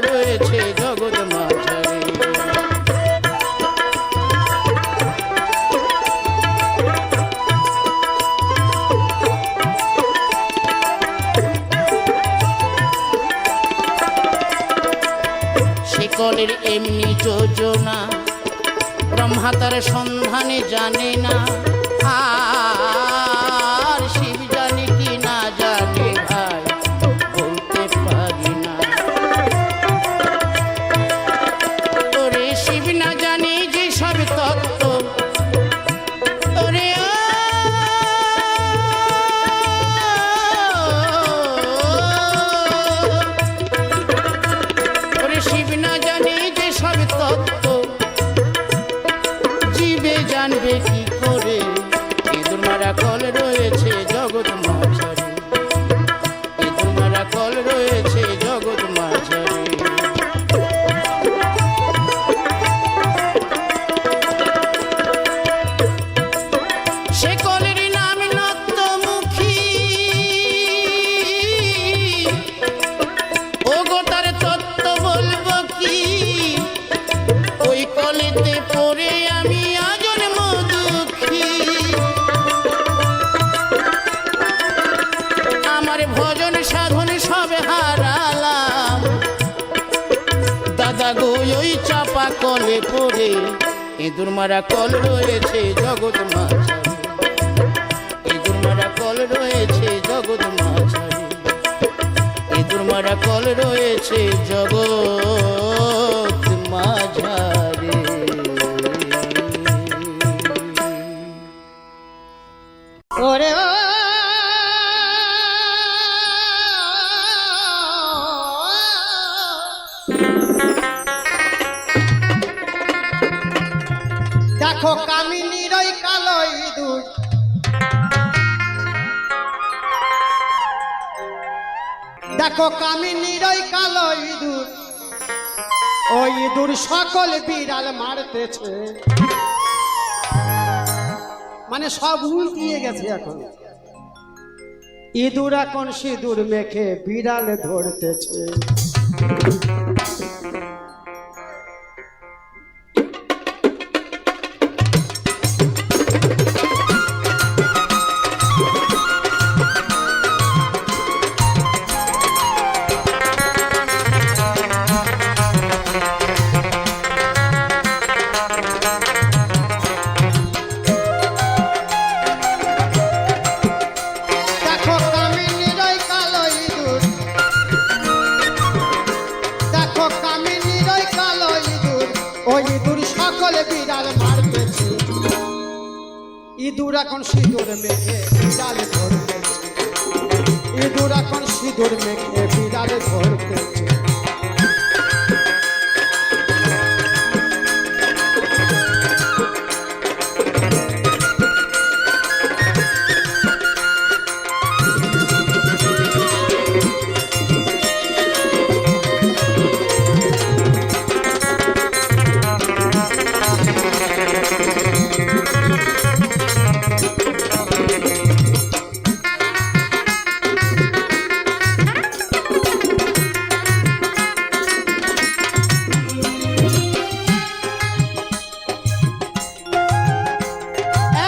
রয়েছে জগৎ মাঝারে। শিকলের এমনি যোজনা ব্রহ্মা তার সন্ধানে জানে না, আর শিব জানে কি না জানে ভাই বলতে পারি না। ওরে শিব না জানে যে সব তত্ত্ব, ওরে ওরে শিব না জানে যে সব তত্ত্ব, জীবে জানবে কি করে? ইঁদুর মারা কল রয়েছে জগৎ মাঝারে, ইঁদুর মারা কল রয়েছে জগৎ মাঝারে। সে কলের নাম নতমুখী, ও গো তার তত্ত্ব বলবো কি? ওই কলেতে পড়ে আমি আজন্ম দুঃখী, আমার ভজন সাধন সব হারালাম। দাদা গো ওই চাপা কলে পড়ে ইঁদুর মারা কল রয়েছে জগৎ মাঝারে, ইঁদুর মারা কল রয়েছে জগৎ মাঝারে, ইঁদুর মারা কল রয়েছে জগৎ মাঝারে। ওরে ও দেখো কামিনীর ওই কালো ইঁদুর, দেখো কামিনীর ওই কালো ইঁদুর, ওই ইঁদুর সকল বিড়াল মারতেছে। মানে সব উল্টিয়ে গেছে এখন। ইঁদুর এখন সিঁদুর মেখে বিড়াল ধরতেছে। দেখো কামিনীর ওই কালো ইঁদুর, দেখো কামিনীর ওই কালো ইঁদুর, ওই ইঁদুর সকল বিড়াল মারতেছে। ইঁদুর এখন সিঁদুর মেখে বিড়াল ধরতেছে, ইঁদুর এখন সিঁদুর মেখে বিড়াল ধরতেছে।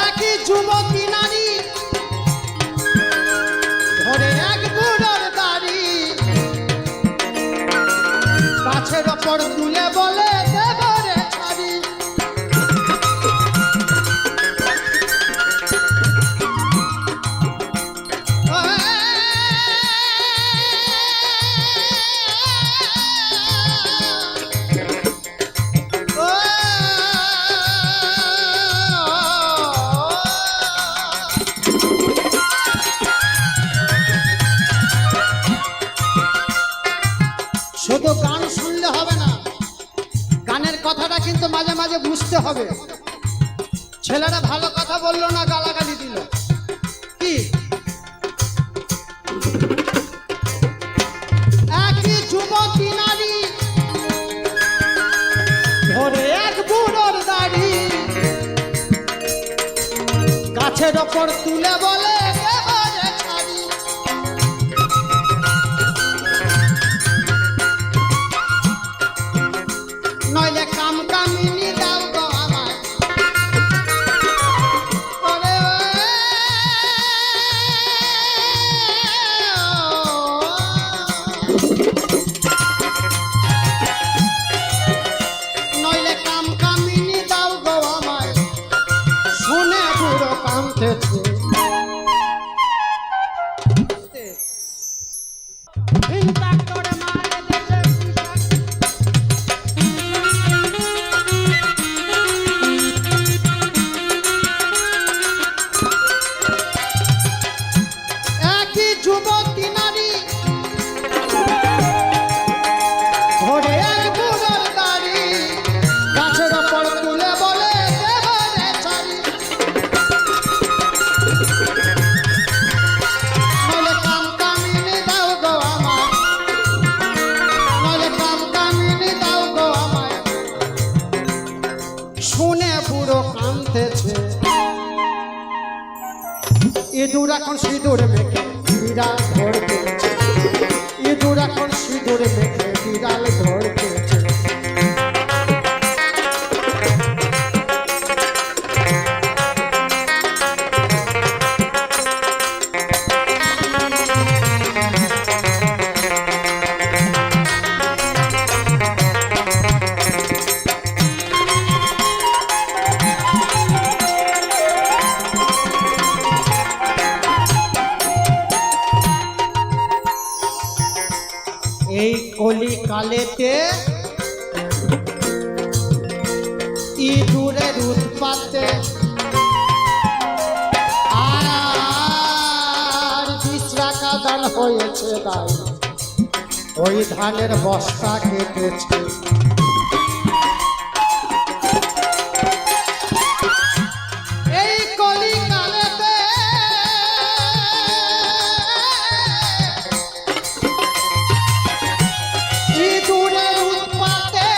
একই যুবতী নারী ধরে এক বুড়োর দাড়ি, গাছের ওপর তুলে বলে দেব রে ছাড়ি। শুধু গান শুনলে হবে না, গানের কথাটা কিন্তু মাঝে মাঝে বুঝতে হবে। ছেলেরা ভালো কথা বললো না, গালাগালি দিল, কি? একই যুবতী নারী ধরে এক বুড়োর দাড়ি, গাছের ওপর তুলে বলে দেব রে ছাড়ি। এখন সিঁদুর মেখে বিড়াল ধরতেছে, ইঁদুর এখন সিঁদুর মেখে বিড়াল ধরতেছে। এই কলিকালেতে ইঁদুরের উৎপাতে আর বিশ্রা কাদান হয়েছে তাই ওই ধানের বস্তা কেটেছে। এই কলিকালেতে ইঁদুরের উৎপাতে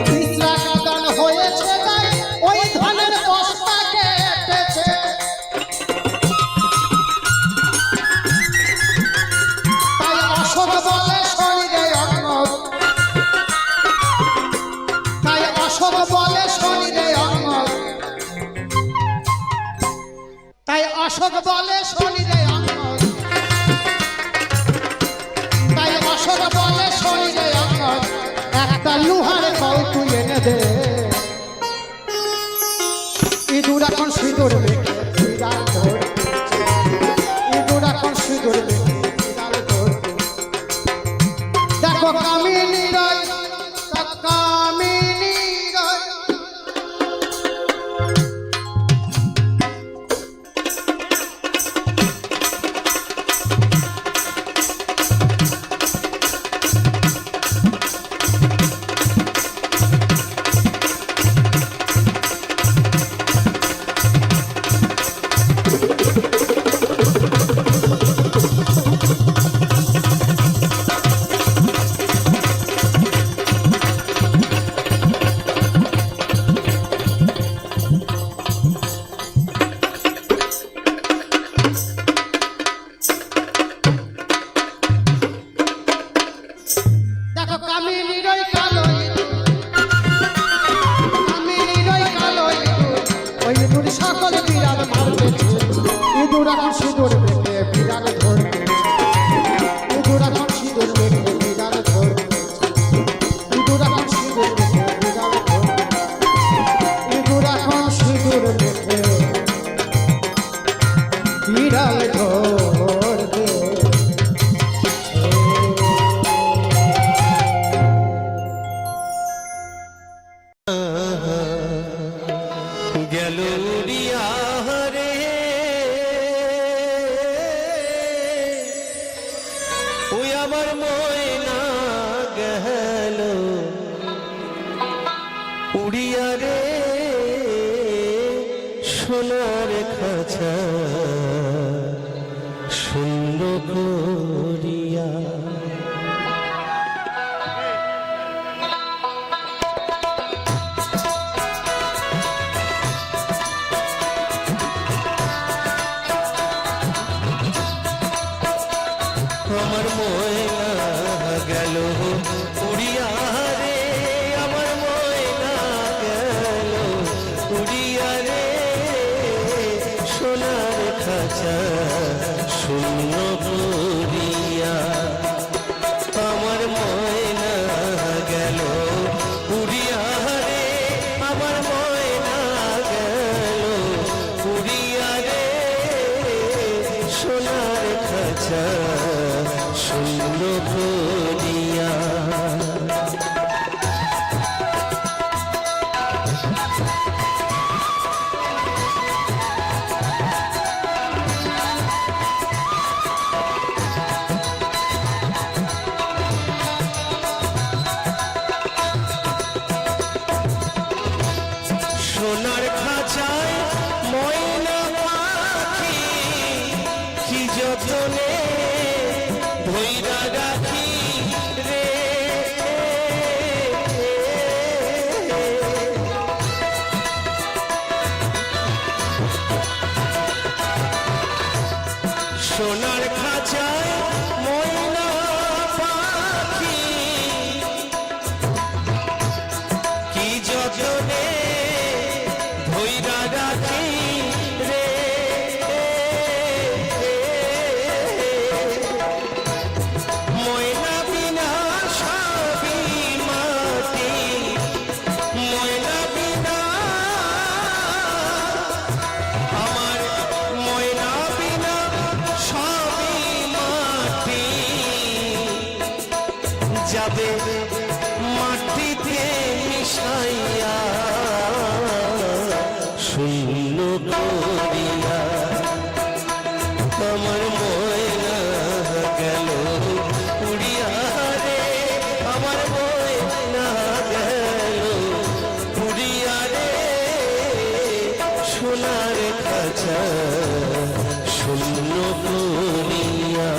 বিশ্রা কাদান হয়েছে তাই ওই ধানের বস্তা কেটেছে। তাই অশোক বলে শরীরে অন্ন, তাই অশোক বলে শরীরে অন্ন, তাই অশোক বলে শরীরে অন্ন, তাই অশোক বলে শরীরে অন্ন। একটা লোহার কল তুই এনে দে, ইঁদুর এখন সিঁদুর মেখে বিড়াল ধরতেছে, ইঁদুর এখন সিঁদুর মেখে বিড়াল ধরতেছে। দেখো কামিনী রয়, কামিনী রয়, দেখো কামিনী রয় কালো ইঁদুর, কামিনী রয় কালো ইঁদুর, ওই ইঁদুর সকল বিড়াল মারতেছে, ইঁদুর এখন সিঁদুর মেখে বিড়াল ধরতেছে, ইঁদুর এখন সিঁদুর মেখে বিড়াল ধরতেছে, ইঁদুর এখন সিঁদুর মেখে বিড়াল ধরতেছে, ইঁদুর এখন সিঁদুর মেখে বিড়াল ধরতেছে। গেল উড়িয়া রে ওই আমার ময়না গেল উড়িয়া রে সোনার খাঁচা শূন্য করিয়া। আমার ময়না গেল উড়িয়া রে, আমার ময়না গেল উড়িয়া রে সোনার খাঁচা শূন্য করিয়া। আমার ময়না গেল উড়িয়া রে, আমার ময়না গেল উড়িয়া রে সোনার খাঁচা শূন্য করিয়া। সোনার খাঁচায় ময়না পাখি কি যতনে ধইরা রাখি রে। মাটিতে মিশাইয়া শূন্য করিয়া আমার ময়না গেল উড়িয়া রে, আমার ময়না গেল উড়িয়া রে, সোনার খাঁচা শূন্য করিয়া।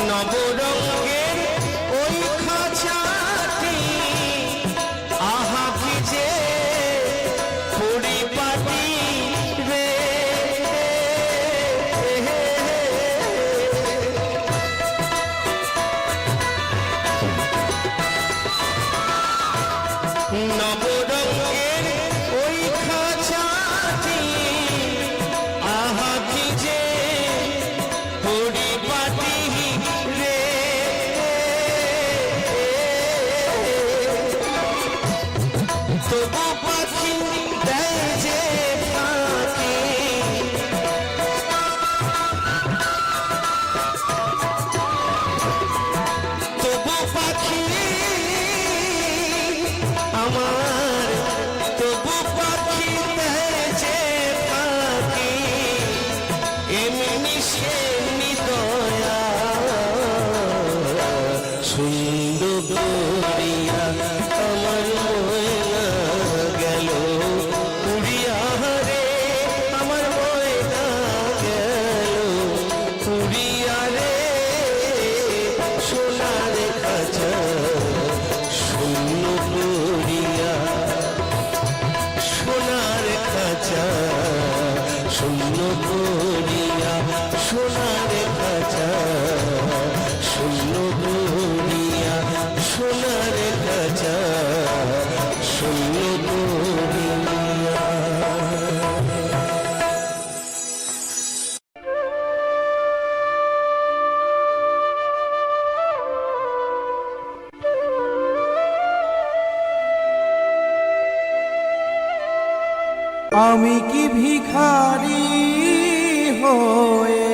নবরঙ্গের ওই খাঁচাটি আহা কি যে পরিপাটি রে, নবরঙ্গের ওই খাঁচাটি আহা কি যে পরিপাটি রে, তবু পাখি দেয় যে ফাঁকি, তবু পাখি আমার, তবু পাখি দেয় যে ফাঁকি, এমনি সেমনি দয়া সুন্দর করিয়া আমার ময়না গেল উড়িয়া রে, আমার ময়না গেল উড়িয়া রে, সোনার খাঁচা শূন্য করিয়া, সোনার খাঁচা শূন্য করিয়া, সোনার খাঁচা শূন্য করিয়া, সোনার খাঁচা শূন্য করিয়া। আমি কি ভিখারি হয়ে,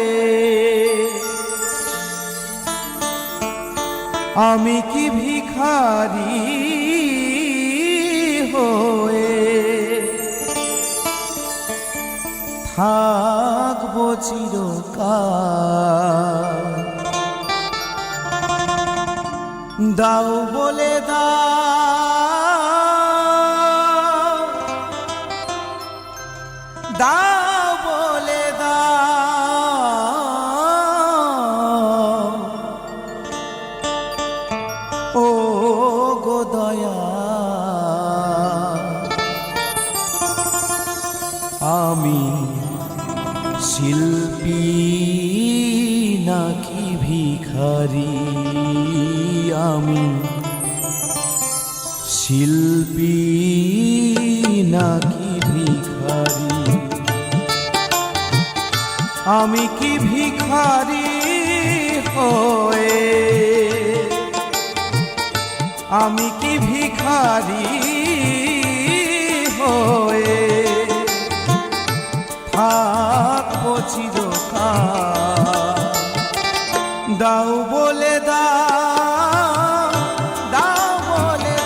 আমি কি ভিখারি হয়ে থাকবো চিরকাল, দাও বলে দাও বলে ও গো দয়া, আমি শিল্পী নাকি ভিখারি, আমি শিল্পী নাকি ভিখারি, আমি কি ভিখারি হয়ে, আমি কি ভিখারি হয়ে থাকবো চিরকাল, দাও বলে দাও বলে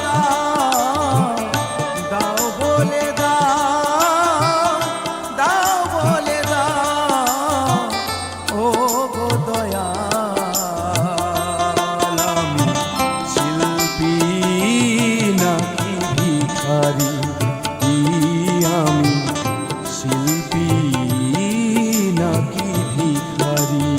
দাও বলে দাও বলে ও গো দয়াল, আমি শিল্পী নাকি ভিখারি, আমি শিল্পী নাকি ভিখারি।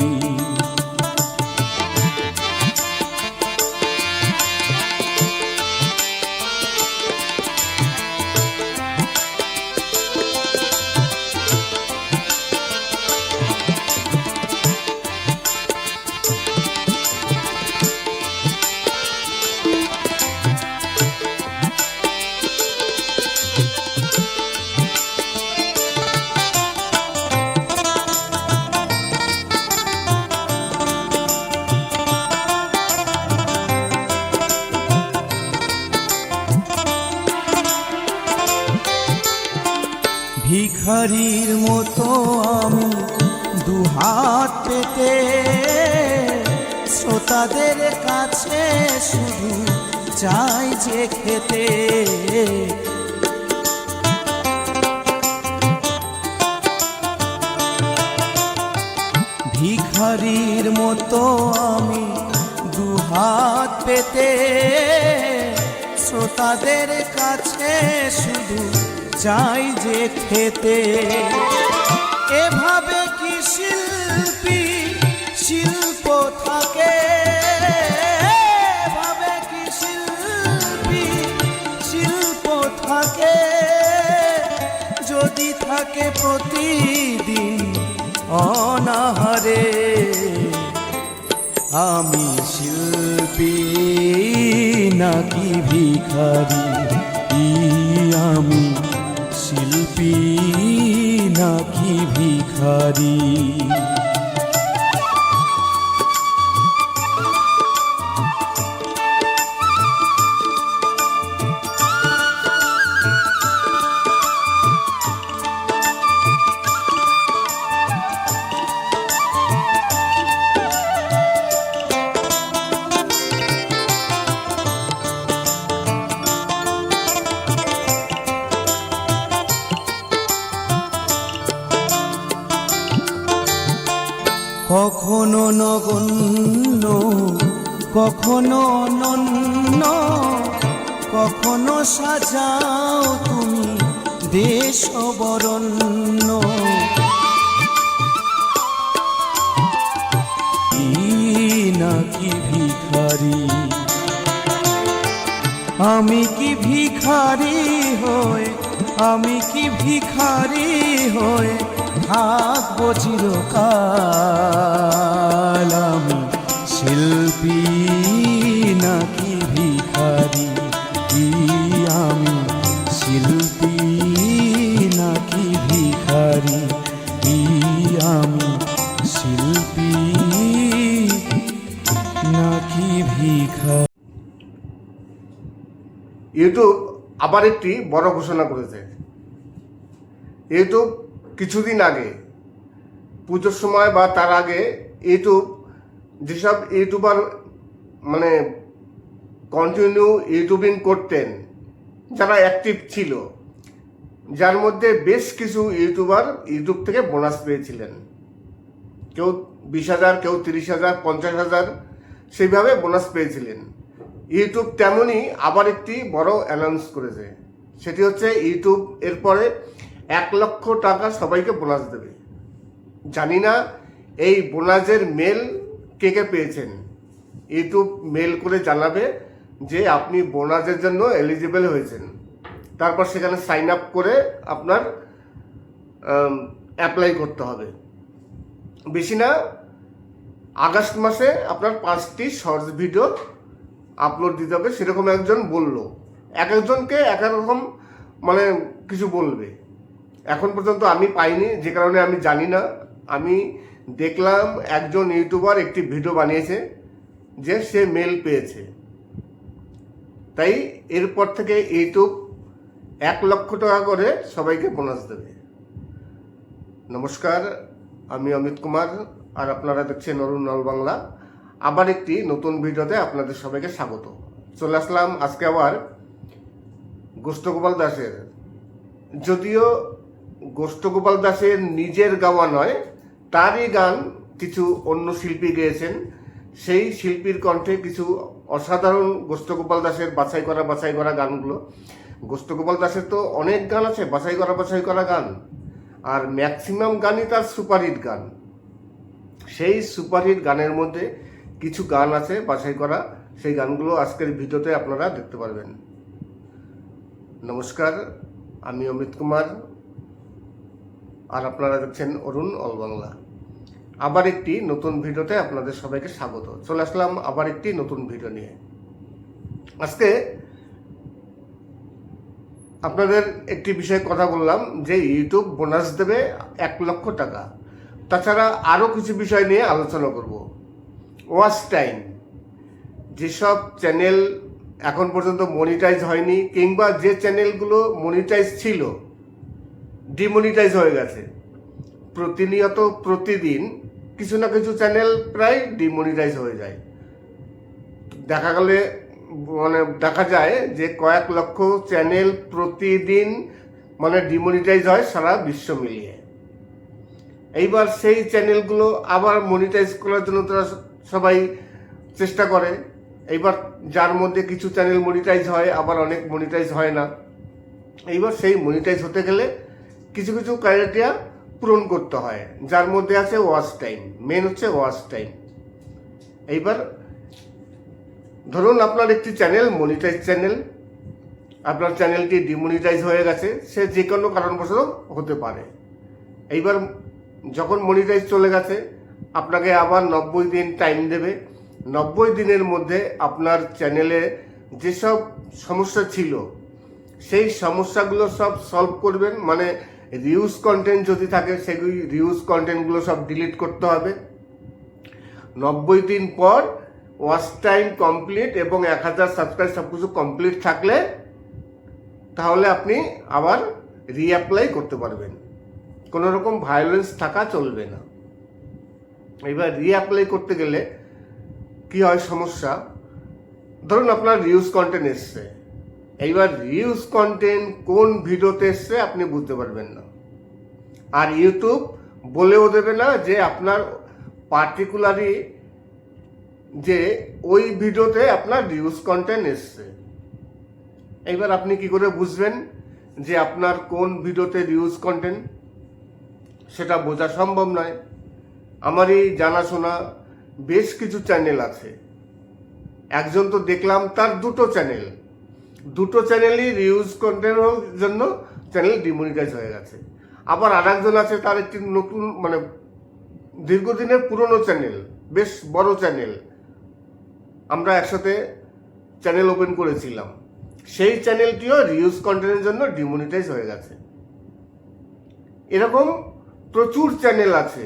ভিখারির মতো আমি দুহাত পেতে শ্রোতাদের কাছে শুধু চাই যে খেতে। ভিখারির মতো আমি দুহাত পেতে শ্রোতাদের কাছে শুধু চাই যে খেতে। এভাবে কি শিল্পী শিল্প থাকে, এভাবে কি শিল্পী শিল্প থাকে, যদি থাকে প্রতিদিন অনাহারে। আমি শিল্পী নাকি ভিখারি, আমি শিল্পী নাকি ভিখারি। কখনো নগণ্য, কখনো অনন্য, কখনো সাজাও তুমি দেশ বরণ্য। নাকি ভিখারি, আমি কি ভিখারি হয়ে, আমি কি ভিখারি হয়ে থাকবো চিরকাল। আমি শিল্পী নাকি ভিখারি, আমি শিল্পী নাকি ভিখারি, আমি শিল্পী নাকি ভিখারি। ইউটিউব আবার একটি বড় ঘোষণা করেছে। ইউটিউব কিছুদিন আগে পুজোর সময় বা তার আগে ইউটিউব যেসব ইউটিউবার মানে কন্টিনিউ ইউটিউবিং করতেন, যারা অ্যাক্টিভ ছিল, যার মধ্যে বেশ কিছু ইউটিউবার ইউটিউব থেকে বোনাস পেয়েছিলেন। কেউ 20,000, কেউ 30,000, 50,000 সেইভাবে বোনাস পেয়েছিলেন। ইউটিউব তেমনই আবার একটি বড় অ্যানাউন্স করেছে, সেটি হচ্ছে ইউটিউব এরপরে 1 লক্ষ টাকা সবাইকে বোনাস দেবে। জানি না এই বোনাসের মেল কে কে পেয়েছেন। ইউটিউব মেল করে জানাবে যে আপনি বোনাসের জন্য এলিজিবল হয়েছেন, তারপর সেখানে সাইন আপ করে আপনার অ্যাপ্লাই করতে হবে। বেশি না, আগস্ট মাসে আপনার 5টি শর্টস ভিডিও আপলোড দিতে হবে, সেরকম একজন বললো। এক একজনকে এক এক রকম মানে কিছু বলবে। এখন পর্যন্ত আমি পাইনি, যে কারণে আমি জানি না। আমি দেখলাম একজন ইউটিউবার একটি ভিডিও বানিয়েছে যে সে মেল পেয়েছে, তাই এরপর থেকে ইউটিউব 1 লক্ষ টাকা করে সবাইকে বোনাস দেবে। নমস্কার, আমি অমিত কুমার, আর আপনারা দেখছেন অরুণ অল বাংলা। আবার একটি নতুন ভিডিওতে আপনাদের সবাইকে স্বাগত। চলে আসলাম আজকে আবার গোষ্ঠগোপাল দাসের, যদিও গোষ্ঠগোপাল দাসের নিজের গাওয়া নয়, তারই গান কিছু অন্য শিল্পী গেয়েছেন। সেই শিল্পীর কণ্ঠে কিছু অসাধারণ গোষ্ঠগোপাল দাসের বাছাই করা গানগুলো। গোষ্ঠগোপাল দাসের তো অনেক গান আছে বাছাই করা গান, আর ম্যাক্সিমাম গানই তার সুপারহিট গান। সেই সুপারহিট গানের মধ্যে কিছু গান আছে বাছাই করা, সেই গানগুলো আজকের ভিডিওতে আপনারা দেখতে পারবেন। নমস্কার, আমি অমিত কুমার, আর আপনারা দেখছেন অরুণ অল বাংলা। আবার একটি নতুন ভিডিওতে আপনাদের সবাইকে স্বাগত। চলে আসলাম আবার একটি নতুন ভিডিও নিয়ে। আজকে আপনাদের একটি বিষয়ে কথা বললাম যে ইউটিউব বোনাস দেবে 1 লক্ষ টাকা। তাছাড়া আরও কিছু বিষয় নিয়ে আলোচনা করব। ওয়াচ টাইম, যেসব চ্যানেল এখন পর্যন্ত মনিটাইজ হয়নি, কিংবা যে চ্যানেলগুলো মনিটাইজ ছিল ডিমনিটাইজ হয়ে গেছে। প্রতিনিয়ত প্রতিদিন কিছু না কিছু চ্যানেল প্রায় ডিমনিটাইজ হয়ে যায়। দেখা যায় যে কয়েক লক্ষ চ্যানেল প্রতিদিন ডিমনিটাইজ হয় সারা বিশ্ব মিলিয়ে। এইবার সেই চ্যানেলগুলো আবার মনিটাইজ করার জন্য তারা সবাই চেষ্টা করে। এইবার যার মধ্যে কিছু চ্যানেল মনিটাইজ হয়, আবার অনেক মনিটাইজ হয় না। এইবার সেই মনিটাইজ হতে গেলে কিছু কিছু ক্রাইটেরিয়া পূরণ করতে হয়, যার মধ্যে আছে ওয়াচ টাইম। মেন হচ্ছে ওয়াচ টাইম। এইবার ধরুন আপনার একটি চ্যানেল মনিটাইজ চ্যানেল, আপনার চ্যানেলটি ডিমনিটাইজ হয়ে গেছে, সে যে কোনো কারণবশত হতে পারে। এইবার যখন মনিটাইজ চলে গেছে, আপনাকে আবার 90 দিন টাইম দেবে। 90 দিনের মধ্যে আপনার চ্যানেলে যেসব সমস্যা ছিল সেই সমস্যাগুলো সব সলভ করবেন। রিউজ কন্টেন্ট যদি থাকে, সেগুলি রিউজ কন্টেন্টগুলো সব ডিলিট করতে হবে। 90 দিন পর ওয়াচ টাইম কমপ্লিট এবং 1000 সাবস্ক্রাইব সব কিছু কমপ্লিট থাকলে তাহলে আপনি আবার রিঅ্যাপ্লাই করতে পারবেন। কোনো রকম ভায়োলেন্স থাকা চলবে না। এবার রিঅ্যাপ্লাই করতে গেলে কি হয় সমস্যা, ধরুন আপনার রিউজ কন্টেন্ট এসছে। এইবার রিউজ কন্টেন্ট কোন ভিডিওতে এসছে আপনি বুঝতে পারবেন না, আর ইউটিউব বলেও দেবে না যে আপনার পার্টিকুলারলি যে ওই ভিডিওতে আপনার রিউজ কন্টেন্ট এসছে। এইবার আপনি কি করে বুঝবেন যে আপনার কোন ভিডিওতে রিউজ কন্টেন্ট, সেটা বোঝা সম্ভব নয়। আমারই জানাশোনা বেশ কিছু চ্যানেল আছে। একজন তো দেখলাম তার দুটো চ্যানেলই রিউজ কন্টেন্টের জন্য চ্যানেল ডিমনিটাইজ হয়ে গেছে। আবার আর একজন আছে, তার একটি নতুন দীর্ঘদিনের পুরনো চ্যানেল, বেশ বড় চ্যানেল, আমরা একসাথে চ্যানেল ওপেন করেছিলাম, সেই চ্যানেলটিও রিউজ কন্টেন্টের জন্য ডিমনিটাইজ হয়ে গেছে। এরকম প্রচুর চ্যানেল আছে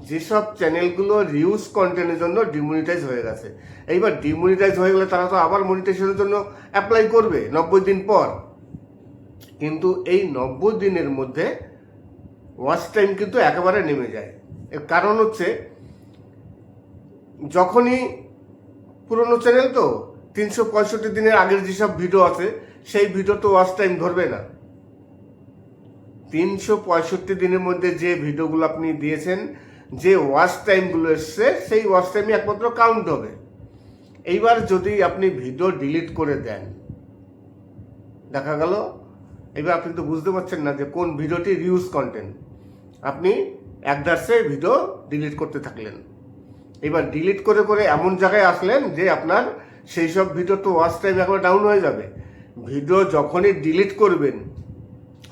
যেসব চ্যানেলগুলো রিউজ কন্টেন্টের জন্য ডিমনিটাইজ হয়ে গেছে। এইবার ডিমনিটাইজ হয়ে গেলে তারা তো আবার মনিটাইজেশনের জন্য অ্যাপ্লাই করবে 90 দিন পর। কিন্তু এই 90 দিনের মধ্যে ওয়াচ টাইম কিন্তু একেবারে নেমে যায়। এর কারণ হচ্ছে, যখনই পুরনো চ্যানেল তো 365 দিনের আগের যেসব ভিডিও আছে সেই ভিডিও তো ওয়াচ টাইম ধরবে না। 365 দিনের মধ্যে যে ভিডিওগুলো আপনি দিয়েছেন, যে ওয়াচ টাইমগুলো এসছে, সেই ওয়াচ টাইমই একমাত্র কাউন্ট হবে। এইবার যদি আপনি ভিডিও ডিলিট করে দেন, দেখা গেল এবার আপনি তো বুঝতে পারছেন না যে কোন ভিডিওটি রিউজ কন্টেন্ট। আপনি একদার্সে ভিডিও ডিলিট করতে থাকলেন। এবার ডিলিট করে করে এমন জায়গায় আসলেন যে আপনার সেই সব ভিডিও তো ওয়াচ টাইম একবার ডাউন হয়ে যাবে। ভিডিও যখনই ডিলিট করবেন,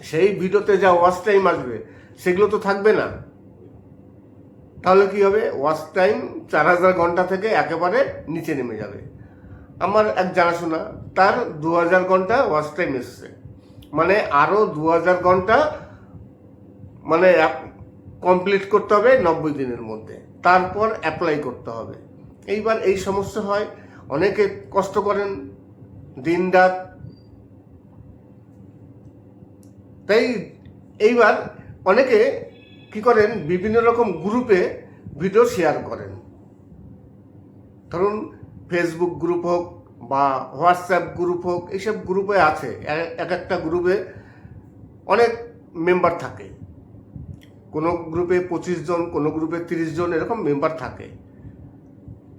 সেই ভিডিওতে যা ওয়াচ টাইম আসবে সেগুলো তো থাকবে না। তাহলে কি হবে, ওয়াচ টাইম 4000 ঘন্টা থেকে একেবারে নিচে নেমে যাবে। আমার এক জানাশোনা, তার 2000 ঘন্টা ওয়াচ টাইম এসছে, আরও 2000 ঘন্টা কমপ্লিট করতে হবে 90 দিনের মধ্যে, তারপর অ্যাপ্লাই করতে হবে। এইবার এই সমস্যা হয়, অনেকে কষ্ট করেন দিন রাত। তাই এইবার অনেকে কি করেন, বিভিন্ন রকম গ্রুপে ভিডিও শেয়ার করেন। ধরুন ফেসবুক গ্রুপ হোক বা হোয়াটসঅ্যাপ গ্রুপ হোক, এইসব গ্রুপে আছে। এক একটা গ্রুপে অনেক মেম্বার থাকে। কোনো গ্রুপে 25 জন, কোনো গ্রুপে 30 জন, এরকম মেম্বার থাকে।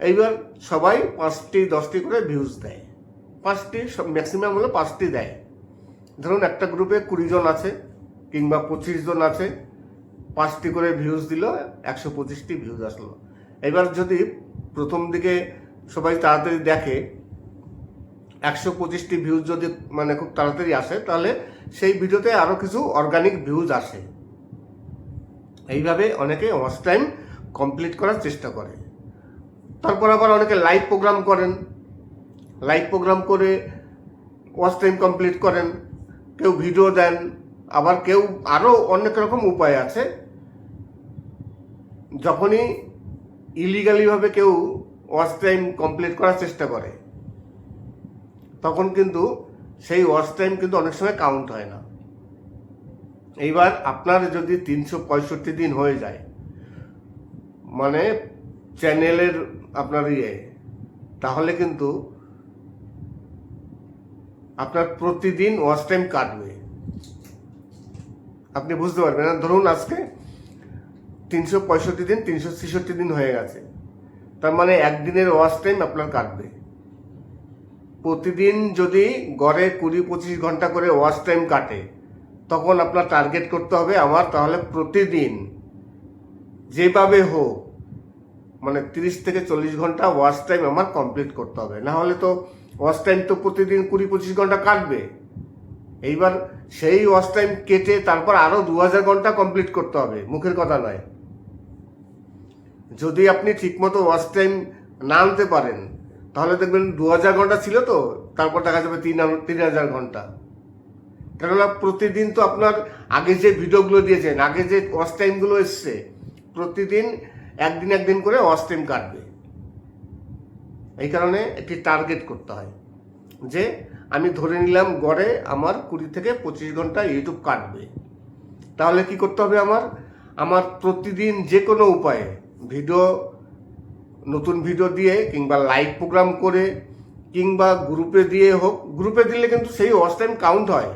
এইবার সবাই 5টি 10টি করে ভিউজ দেয়। 5টি, ম্যাক্সিমাম হলো 5টি দেয়। ধরুন একটা গ্রুপে 20 জন আছে কিংবা 25 জন আছে, 5টি করে ভিউজ দিল, 125টি ভিউজ আসলো। এবার যদি প্রথম দিকে সবাই তাড়াতাড়ি দেখে, 125টি ভিউজ যদি খুব তাড়াতাড়ি আসে, তাহলে সেই ভিডিওতে আরও কিছু অর্গানিক ভিউজ আসে। এইভাবে অনেকে ওয়াচ টাইম কমপ্লিট করার চেষ্টা করে। তারপর আবার অনেকে লাইভ প্রোগ্রাম করেন, লাইভ প্রোগ্রাম করে ওয়াচ টাইম কমপ্লিট করেন। কেউ ভিডিও দেন, আবার কেউ আরও অনেক রকম উপায় আছে। যখনই ইলিগালিভাবে কেউ ওয়াচ টাইম কমপ্লিট করার চেষ্টা করে, তখন কিন্তু সেই ওয়াচ টাইম কিন্তু অনেক সময় কাউন্ট হয় না। এইবার আপনার যদি 365 দিন হয়ে যায়, মানে চ্যানেলের আপনার তাহলে কিন্তু আপনার প্রতিদিন ওয়াচ টাইম কাটবে। আপনি বুঝতে পারবেন না। ধরুন আজকে 365 দিন, 366 দিন হয়ে গেছে, তার মানে একদিনের ওয়াচ টাইম আপনার কাটবে। প্রতিদিন যদি গড়ে 20-25 ঘন্টা করে ওয়াচ টাইম কাটে, তখন আপনার টার্গেট করতে হবে আমার তাহলে প্রতিদিন যেভাবে হোক মানে 30 থেকে 40 ঘন্টা ওয়াচ টাইম আমার কমপ্লিট করতে হবে। না হলে তো ওয়াচ টাইম তো প্রতিদিন 20-25 ঘন্টা কাটবে। এইবার সেই ওয়াচ টাইম কেটে তারপর আরো 2000 ঘন্টা কমপ্লিট করতে হবে, মুখের কথা নয়। যদি আপনি ঠিকমতো ওয়াচ টাইম না আনতে পারেন, তাহলে দেখবেন 2000 ঘন্টা ছিল তো, তারপর দেখা যাবে 3000 ঘন্টা। কেননা প্রতিদিন তো আপনার আগে যে ভিডিওগুলো দিয়েছেন, আগে যে ওয়াচ টাইমগুলো এসছে, প্রতিদিন একদিন করে ওয়াচ টাইম কাটবে। এই কারণে একটি টার্গেট করতে হয় যে আমি ধরে নিলাম গড়ে আমার 20 থেকে 25 ঘন্টা ইউটিউব কাটবে। তাহলে কি করতে হবে আমার প্রতিদিন যে কোনো উপায়ে ভিডিও, নতুন ভিডিও দিয়ে কিংবা লাইভ প্রোগ্রাম করে কিংবা গ্রুপে দিয়ে হোক, গ্রুপে দিলে কিন্তু সেই ওয়াচ টাইম কাউন্ট হয়।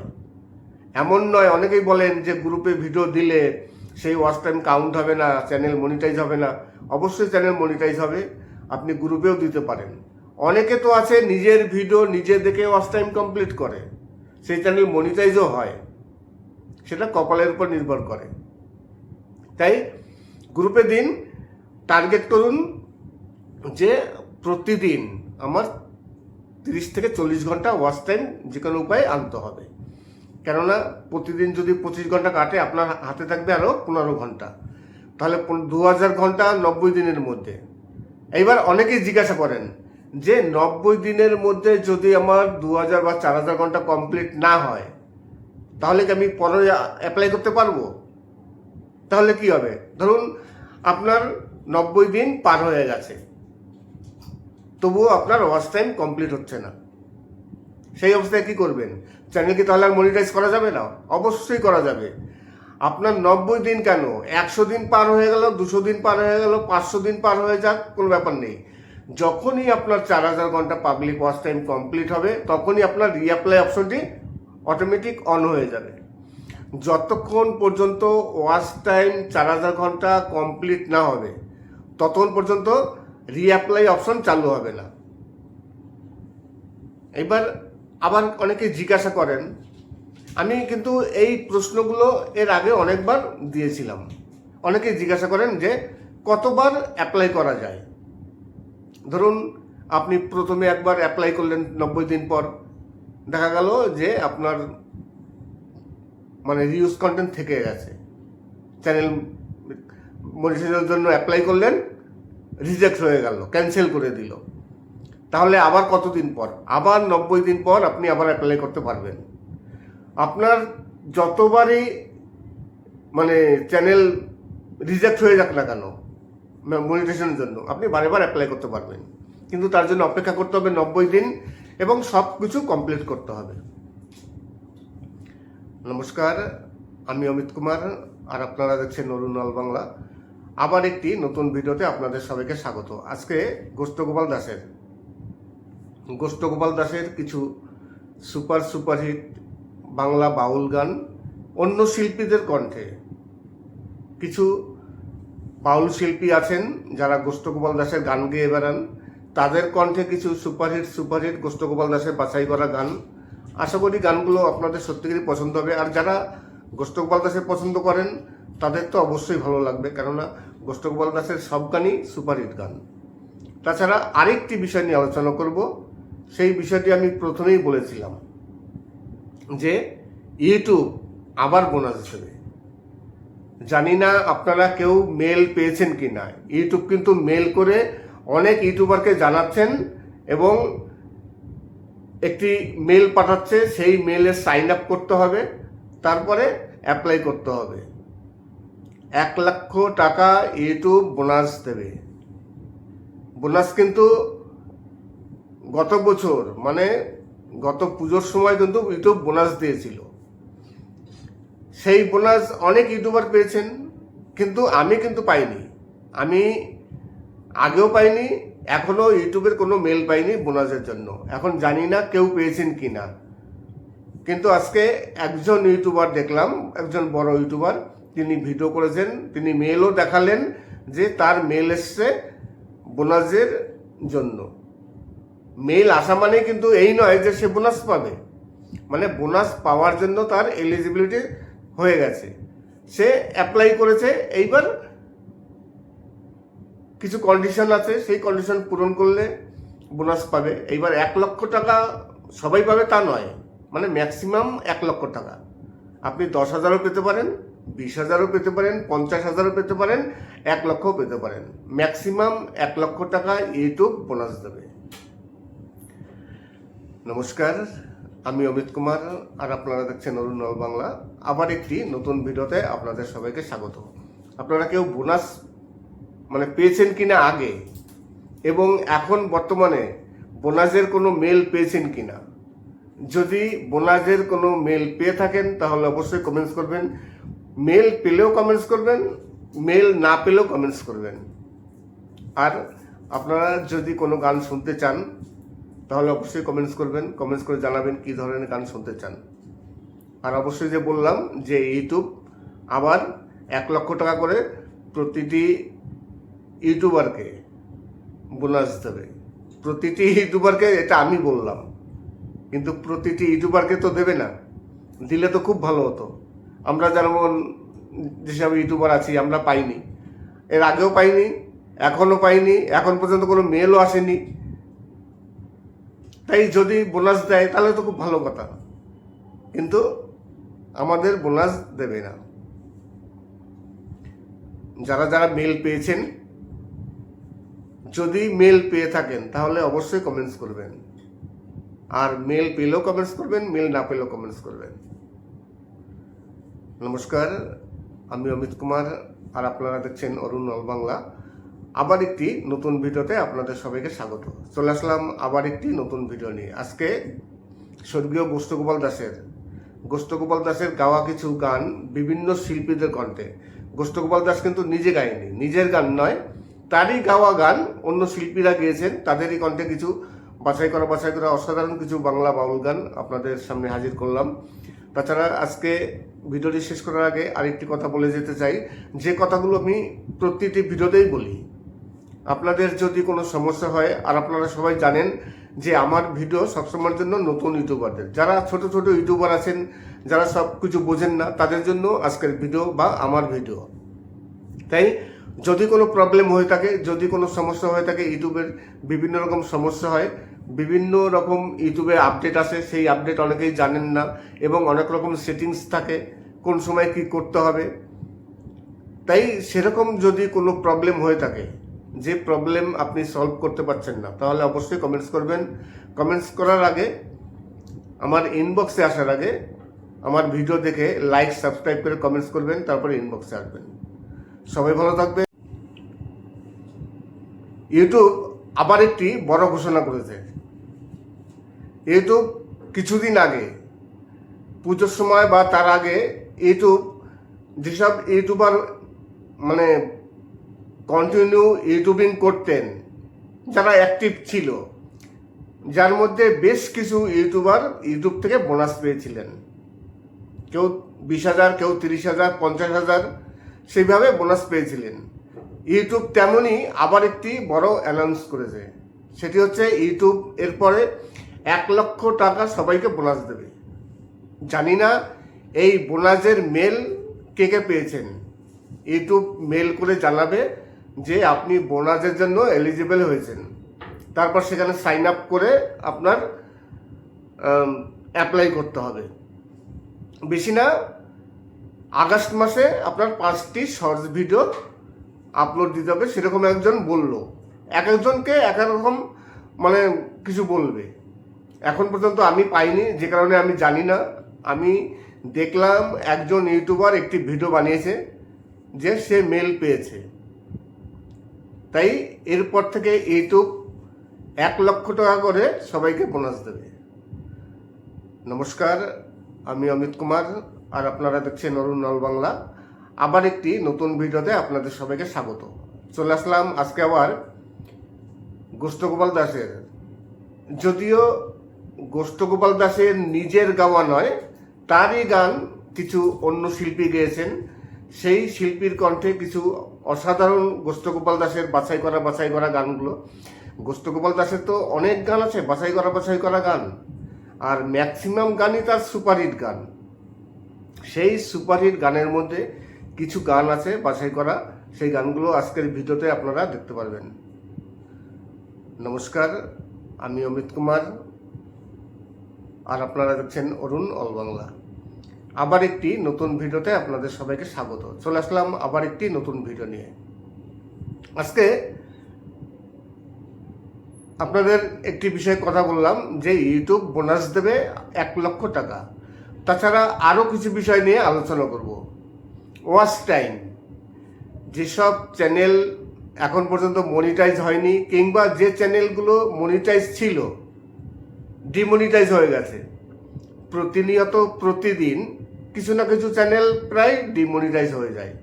এমন নয়, অনেকেই বলেন যে গ্রুপে ভিডিও দিলে সেই ওয়াচ টাইম কাউন্ট হবে না, চ্যানেল মনিটাইজ হবে না। অবশ্যই চ্যানেল মনিটাইজ হবে, আপনি গ্রুপেও দিতে পারেন। অনেকে তো আছে নিজের ভিডিও নিজে দেখে ওয়াচ টাইম কমপ্লিট করে, সেই চ্যানেল মনিটাইজও হয়, সেটা কপালের উপর নির্ভর করে। তাই গ্রুপে দিন, টার্গেট করুন যে প্রতিদিন আমার 30 থেকে 40 ঘন্টা ওয়াচ টাইম যে কোনো উপায়ে আনতে হবে। কেননা প্রতিদিন যদি 25 ঘন্টা কাটে, আপনার হাতে থাকবে আরও 15 ঘন্টা, তাহলে 2000 ঘন্টা 90 দিনের মধ্যে। এইবার অনেকেই জিজ্ঞাসা করেন যে 90 দিনের মধ্যে যদি আমার 2000 বা 4000 ঘন্টা কমপ্লিট না হয়, তাহলে কি আমি পরে অ্যাপ্লাই করতে পারবো? তাহলে কি হবে? ধরুন আপনার 90 দিন পার হয়ে গেছে, তবুও আপনার ওয়াচ টাইম কমপ্লিট হচ্ছে না। সেই অবস্থায় কি করবেন? চ্যানেল কি তাহলে আর মনিটাইজ করা যাবে না? অবশ্যই করা যাবে। আপনার 90 দিন কেন, 100 দিন পার হয়ে গেল, 200 দিন পার হয়ে গেল, 500 দিন পার হয়ে যাক, কোনো ব্যাপার নেই। যখনই আপনার 4000 ঘন্টা পাবলিক ওয়াচ টাইম কমপ্লিট হবে, তখনই আপনার রিঅ্যাপ্লাই অপশনটি অটোমেটিক অন হয়ে যাবে। যতক্ষণ পর্যন্ত ওয়াচ টাইম 4000 ঘন্টা কমপ্লিট না হবে, ততক্ষণ পর্যন্ত রিঅ্যাপ্লাই অপশন চালু হবে না। এবার আবার অনেকে জিজ্ঞাসা করেন, আমি কিন্তু এই প্রশ্নগুলো এর আগে অনেকবার দিয়েছিলাম। অনেকে জিজ্ঞাসা করেন যে কতবার অ্যাপ্লাই করা যায়। ধরুন আপনি প্রথমে একবার অ্যাপ্লাই করলেন, 90 দিন পর দেখা গেল যে আপনার মানে রিউজ কন্টেন্ট থেকে গেছে, চ্যানেল মনিটাইজেশনের জন্য অ্যাপ্লাই করলেন, রিজেক্ট হয়ে গেল, ক্যান্সেল করে দিল। তাহলে আবার কতদিন পর? আবার 90 দিন পর আপনি আবার অ্যাপ্লাই করতে পারবেন। আপনার যতবারই মানে চ্যানেল রিজেক্ট হয়ে যাক না কেন মনিটাইজেশনের জন্য, আপনি বারে বার অ্যাপ্লাই করতে পারবেন। কিন্তু তার জন্য অপেক্ষা করতে হবে 90 দিন এবং সব কিছু কমপ্লিট করতে হবে। নমস্কার, আমি অমিত কুমার, আর আপনারা দেখছেন অরুণ অল বাংলা। আবার একটি নতুন ভিডিওতে আপনাদের সবাইকে স্বাগত। আজকে গোষ্ঠগোপাল দাসের কিছু সুপারহিট বাংলা বাউল গান, অন্য শিল্পীদের কণ্ঠে। কিছু বাউল শিল্পী আছেন যারা গোষ্ঠগোপাল দাসের গান গেয়ে বেড়ান, তাদের কণ্ঠে কিছু সুপারহিট গোষ্ঠগোপাল দাসের বাছাই করা গান। আশা করি গানগুলো আপনাদের সত্যিকারই পছন্দ হবে। আর যারা গোষ্ঠগোপাল দাসের পছন্দ করেন তাদের তো অবশ্যই ভালো লাগবে, কেননা গোষ্ঠগোপাল দাসের সব গানই সুপারহিট গান। তাছাড়া আরেকটি বিষয় নিয়ে আলোচনা করব। সেই বিষয়টি আমি প্রথমেই বলেছিলাম যে ইউটিউব আবার বোনাস দেবে। জানি না আপনারা কেউ মেল পেয়েছেন কি না। ইউটিউব কিন্তু মেল করে অনেক ইউটিউবারকে জানাচ্ছেন এবং একটি মেল পাঠাচ্ছে, সেই মেলে সাইন আপ করতে হবে, তারপরে অ্যাপ্লাই করতে হবে। 1 লক্ষ টাকা ইউটিউব বোনাস দেবে। বোনাস কিন্তু গত বছর মানে গত পুজোর সময় কিন্তু ইউটিউব বোনাস দিয়েছিল। সেই বোনাস অনেক ইউটিউবার পেয়েছেন, কিন্তু আমি কিন্তু পাইনি। আমি আগেও পাইনি, এখনও ইউটিউবের কোনো মেল পাইনি বোনাসের জন্য। এখন জানি না কেউ পেয়েছেন কি না, কিন্তু আজকে একজন ইউটিউবার দেখলাম, একজন বড় ইউটিউবার, তিনি ভিডিও করেছেন, তিনি মেলও দেখালেন যে তার মেল এসছে বোনাসের জন্য। মেল আসা মানে কিন্তু এই নয় যে সে বোনাস পাবে, মানে বোনাস পাওয়ার জন্য তার এলিজিবিলিটি হয়ে গেছে, সে অ্যাপ্লাই করেছে। এইবার কিছু কন্ডিশন আছে, সেই কন্ডিশন পূরণ করলে বোনাস পাবে। এইবার 1 লক্ষ টাকা সবাই পাবে তা নয়, মানে ম্যাক্সিমাম 1 লক্ষ টাকা। আপনি 10,000ও পেতে পারেন, 20,000ও পেতে পারেন, 50,000ও পেতে পারেন, 1 লক্ষও পেতে পারেন। ম্যাক্সিমাম 1 লক্ষ টাকা ইউটিউব বোনাস দেবে। নমস্কার, আমি অমিত কুমার, আর আপনারা দেখছেন অরুণ অল বাংলা। আবার একটি নতুন ভিডিওতে আপনাদের সবাইকে স্বাগত। আপনারা কেউ বোনাস মানে পেয়েছেন কিনা আগে, এবং এখন বর্তমানে বোনাসের কোনো মেল পেয়েছেন কিনা? যদি বোনাসের কোনো মেল পেয়ে থাকেন তাহলে অবশ্যই কমেন্টস করবেন। মেল পেলেও কমেন্টস করবেন, মেল না পেলেও কমেন্টস করবেন। আর আপনারা যদি কোনো গান শুনতে চান তাহলে অবশ্যই কমেন্টস করবেন, কমেন্টস করে জানাবেন কী ধরনের গান শুনতে চান। আর অবশ্যই যে বললাম যে ইউটিউব আবার 1 লক্ষ টাকা করে প্রতিটি ইউটিউবারকে বোনাস দেবে। প্রতিটি ইউটিউবারকে, এটা আমি বললাম, কিন্তু প্রতিটি ইউটিউবারকে তো দেবে না। দিলে তো খুব ভালো হতো। আমরা যেমন যেসব ইউটিউবার আছি আমরা পাইনি, এর আগেও পাইনি, এখনও পাইনি, এখন পর্যন্ত কোনো মেলও আসেনি। তাই যদি বোনাস দেয় তাহলে তো খুব ভালো কথা, কিন্তু আমাদের বোনাস দেবে না। যারা যারা মেল পেয়েছেন, যদি মেল পেয়ে থাকেন তাহলে অবশ্যই কমেন্টস করবেন। আর মেল পেলেও কমেন্টস করবেন, মেল না পেলেও কমেন্টস করবেন। নমস্কার, আমি অমিত কুমার, আর আপনারা দেখছেন অরুণ অল বাংলা। আবার একটি নতুন ভিডিওতে আপনাদের সবাইকে স্বাগত। চলে আসলাম আবার একটি নতুন ভিডিও নিয়ে। আজকে স্বর্গীয় গোষ্ঠগোপাল দাসের গাওয়া কিছু গান বিভিন্ন শিল্পীদের কণ্ঠে। গোষ্ঠগোপাল দাস কিন্তু নিজে গায়নি, নিজের গান নয়, তারই গাওয়া গান অন্য শিল্পীরা গেয়েছেন, তাদেরই কণ্ঠে কিছু বাছাই করা অসাধারণ কিছু বাংলা বাউল গান আপনাদের সামনে হাজির করলাম। তাছাড়া আজকে ভিডিওটি শেষ করার আগে আরেকটি কথা বলে যেতে চাই, যে কথাগুলো আমি প্রতিটি ভিডিওতেই বলি। আপনাদের যদি কোনো সমস্যা হয়, আর আপনারা সবাই জানেন যে আমার ভিডিও সবসময়ের জন্য নতুন ইউটিউবারদের, যারা ছোট ছোট ইউটিউবার আছেন, যারা সব কিছু বোঝেন না, তাদের জন্য আজকের ভিডিও বা আমার ভিডিও। তাই যদি কোনো প্রবলেম হয়ে থাকে, যদি কোনো সমস্যা হয়ে থাকে, ইউটিউবের বিভিন্ন রকম সমস্যা হয়, বিভিন্ন রকম ইউটিউবে আপডেট আসে, সেই আপডেট অনেকেই জানেন না, এবং অনেক রকম সেটিংস থাকে কোন সময় কি করতে হবে। তাই সেরকম যদি কোনো প্রবলেম হয়ে থাকে, যে প্রবলেম আপনি সলভ করতে পারছেন না, তাহলে অবশ্যই কমেন্টস করবেন। কমেন্টস করার আগে, আমার ইনবক্সে আসার আগে, আমার ভিডিও দেখে লাইক সাবস্ক্রাইব করে কমেন্টস করবেন, তারপরে ইনবক্সে আসবেন। সবাই ভালো থাকবে। ইউটিউব আবার একটি বড় ঘোষণা করেছে। ইউটিউব কিছুদিন আগে, পুজোর সময় বা তার আগে, ইউটিউব যেসব ইউটিউবার মানে কন্টিনিউ ইউটিউবিং করতেন, যারা অ্যাক্টিভ ছিল, যার মধ্যে বেশ কিছু ইউটিউবার ইউটিউব থেকে বোনাস পেয়েছিলেন। কেউ 20,000, কেউ 30,000, 50,000, সেইভাবে বোনাস পেয়েছিলেন। ইউটিউব তেমনই আবার একটি বড় অ্যানাউন্স করেছে, সেটি হচ্ছে ইউটিউব এরপরে 1 লক্ষ টাকা সবাইকে বোনাস দেবে। জানি না এই বোনাসের মেল কে কে পেয়েছেন। ইউটিউব মেল করে জানাবে যে আপনি বোনাসের জন্য এলিজিবল হয়েছেন, তারপর সেখানে সাইন আপ করে আপনার অ্যাপ্লাই করতে হবে। বেশি না, আগস্ট মাসে আপনার 5টি শর্টস ভিডিও আপলোড দিতে হবে, সেরকম একজন বললো। এক একজনকে এক এক রকম মানে কিছু বলবে। এখন পর্যন্ত আমি পাইনি, যে কারণে আমি জানি না। আমি দেখলাম একজন ইউটিউবার একটি ভিডিও বানিয়েছে যে সে মেল পেয়েছে। তাই এরপর থেকে ইউটিউব 1 লক্ষ টাকা করে সবাইকে বোনাস দেবে। নমস্কার, আমি অমিত কুমার, আর আপনারা দেখছেন অরুণ অল বাংলা। আবার একটি নতুন ভিডিওতে আপনাদের সবাইকে স্বাগত। চলে আসলাম আজকে আবার গোষ্ঠগোপাল দাসের, যদিও গোষ্ঠগোপাল দাসের নিজের গাওয়া নয়, তারই গান কিছু অন্য শিল্পী গেয়েছেন। সেই শিল্পীর কণ্ঠে কিছু অসাধারণ গোষ্ঠগোপাল দাসের বাছাই করা গানগুলো। গোষ্ঠগোপাল দাসের তো অনেক গান আছে বাছাই করা গান, আর ম্যাক্সিমাম গানই তার সুপারহিট গান। সেই সুপারহিট গানের মধ্যে কিছু গান আছে বাছাই করা, সেই গানগুলো আজকের ভিডিওতে আপনারা দেখতে পারবেন। নমস্কার, আমি অমিত কুমার, আর আপনারা দেখছেন অরুণ অল বাংলা। আবার একটি নতুন ভিডিওতে আপনাদের সবাইকে স্বাগত। চলে আসলাম আবার একটি নতুন ভিডিও নিয়ে। আজকে আপনাদের একটি বিষয়ে কথা বললাম যে ইউটিউব বোনাস দেবে 1 লক্ষ টাকা। তাছাড়া আরও কিছু বিষয় নিয়ে আলোচনা করব। ওয়াচ টাইম, যেসব চ্যানেল এখন পর্যন্ত মনিটাইজ হয়নি, কিংবা যে চ্যানেলগুলো মনিটাইজ ছিল ডিমনিটাইজ হয়ে গেছে, প্রতিনিয়ত প্রতিদিন কিছু না কিছু চ্যানেল প্রায় ডিমনিটাইজ হয়ে যায়।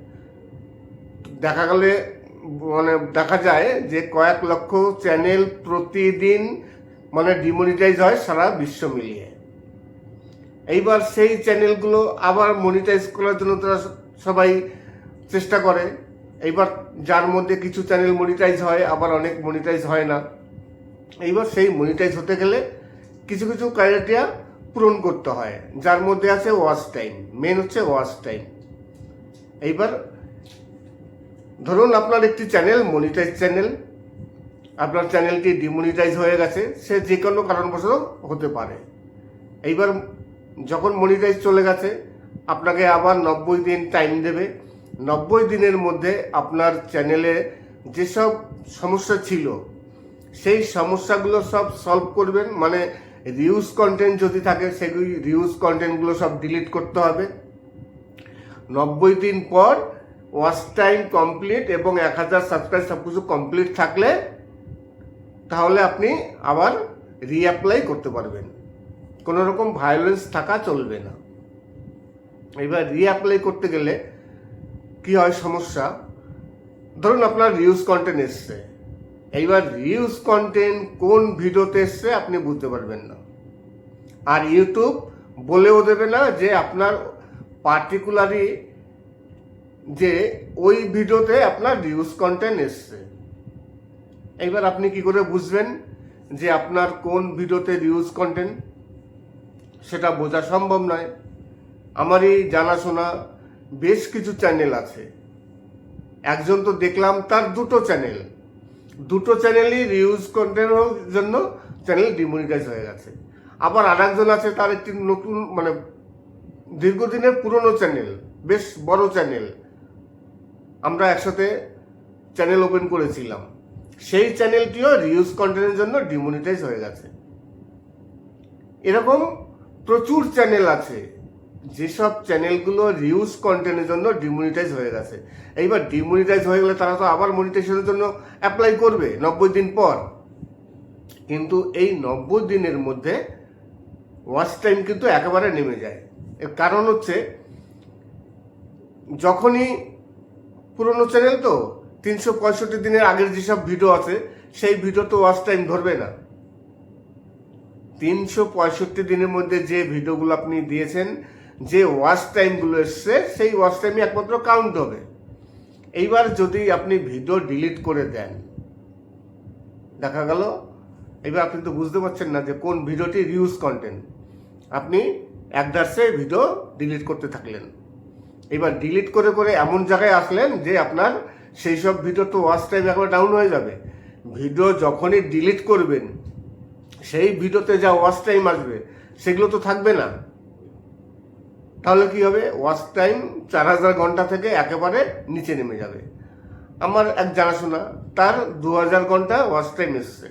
দেখা যায় যে কয়েক লক্ষ চ্যানেল প্রতিদিন ডিমনিটাইজ হয় সারা বিশ্ব মিলিয়ে। এইবার সেই চ্যানেলগুলো আবার মনিটাইজ করার জন্য তারা সবাই চেষ্টা করে। এইবার যার মধ্যে কিছু চ্যানেল মনিটাইজ হয়, আবার অনেক মনিটাইজ হয় না। এইবার সেই মনিটাইজ হতে গেলে কিছু কিছু ক্রাইটেরিয়া পূরণ করতে হয়, যার মধ্যে আছে ওয়াচ টাইম। মেন হচ্ছে ওয়াচ টাইম। এইবার ধরুন আপনার একটি চ্যানেল মনিটাইজ চ্যানেল, আপনার চ্যানেলটি ডিমনিটাইজ হয়ে গেছে, সে যে কোনো কারণবশত হতে পারে। এইবার যখন মনিটাইজ চলে গেছে, আপনাকে আবার 90 দিন টাইম দেবে। 90 দিনের মধ্যে আপনার চ্যানেলে যেসব সমস্যা ছিল সেই সমস্যাগুলো সব সলভ করবেন। রিউজ কন্টেন্ট যদি থাকে, সেগুলি রিউজ কন্টেন্টগুলো সব ডিলিট করতে হবে। 90 দিন পর ওয়াচ টাইম কমপ্লিট এবং 1000 সাবস্ক্রাইব সব কিছু কমপ্লিট থাকলে তাহলে আপনি আবার রিঅ্যাপ্লাই করতে পারবেন। কোনো রকম ভায়োলেন্স থাকা চলবে না। এবার রিঅ্যাপ্লাই করতে গেলে কি হয় সমস্যা, ধরুন আপনার রিউজ কন্টেন্ট এসছে, এইবার রিউজ কন্টেন্ট কোন ভিডিওতে এসছে আপনি বুঝতে পারবেন না, আর ইউটিউব বলেও দেবে না যে আপনার পার্টিকুলারলি যে ওই ভিডিওতে আপনার রিউজ কন্টেন্ট এসছে। এইবার আপনি কি করে বুঝবেন যে আপনার কোন ভিডিওতে রিউজ কন্টেন্ট, সেটা বোঝা সম্ভব নয়। আমারই জানাশোনা বেশ কিছু চ্যানেল আছে। একজন তো দেখলাম তার দুটো চ্যানেলই রিউজ কন্টেন্টের জন্য চ্যানেল ডিমনিটাইজ হয়ে গেছে। আবার আর একজন আছে, তার একটি নতুন দীর্ঘদিনের পুরনো চ্যানেল, বেশ বড় চ্যানেল, আমরা একসাথে চ্যানেল ওপেন করেছিলাম, সেই চ্যানেলটিও রিউজ কন্টেন্টের জন্য ডিমনিটাইজ হয়ে গেছে। এরকম প্রচুর চ্যানেল আছে যেসব চ্যানেলগুলো রিউজ কন্টেন্টের জন্য ডিমনিটাইজ হয়ে গেছে। এইবার ডিমনিটাইজ হয়ে গেলে তারা তো আবার মনিটাইজেশনের জন্য অ্যাপ্লাই করবে 90 দিন পর, কিন্তু এই 90 দিনের মধ্যে ওয়াচ টাইম কিন্তু একেবারে নেমে যায়। এর কারণ হচ্ছে, যখনই পুরনো চ্যানেল তো 365 দিনের আগের যেসব ভিডিও আছে সেই ভিডিও তো ওয়াচ টাইম ধরবে না। 365 দিনের মধ্যে যে ভিডিওগুলো আপনি দিয়েছেন, যে ওয়াচ টাইমগুলো এসছে, সেই ওয়াচ টাইমই একমাত্র কাউন্ট হবে। এইবার যদি আপনি ভিডিও ডিলিট করে দেন, দেখা গেল এবার আপনি তো বুঝতে পারছেন না যে কোন ভিডিওটি রিউজ কন্টেন্ট, আপনি একদার্সে ভিডিও ডিলিট করতে থাকলেন। এবার ডিলিট করে করে এমন জায়গায় আসলেন যে আপনার সেই সব ভিডিও তো ওয়াচ টাইম একবার ডাউন হয়ে যাবে। ভিডিও যখনই ডিলিট করবেন, সেই ভিডিওতে যা ওয়াচ টাইম আসবে সেগুলো তো থাকবে না। তাহলে কি হবে, ওয়াচ টাইম 4000 ঘন্টা থেকে একেবারে নিচে নেমে যাবে। আমার এক জানাশোনা, তার 2000 ঘন্টা ওয়াচ টাইম এসছে,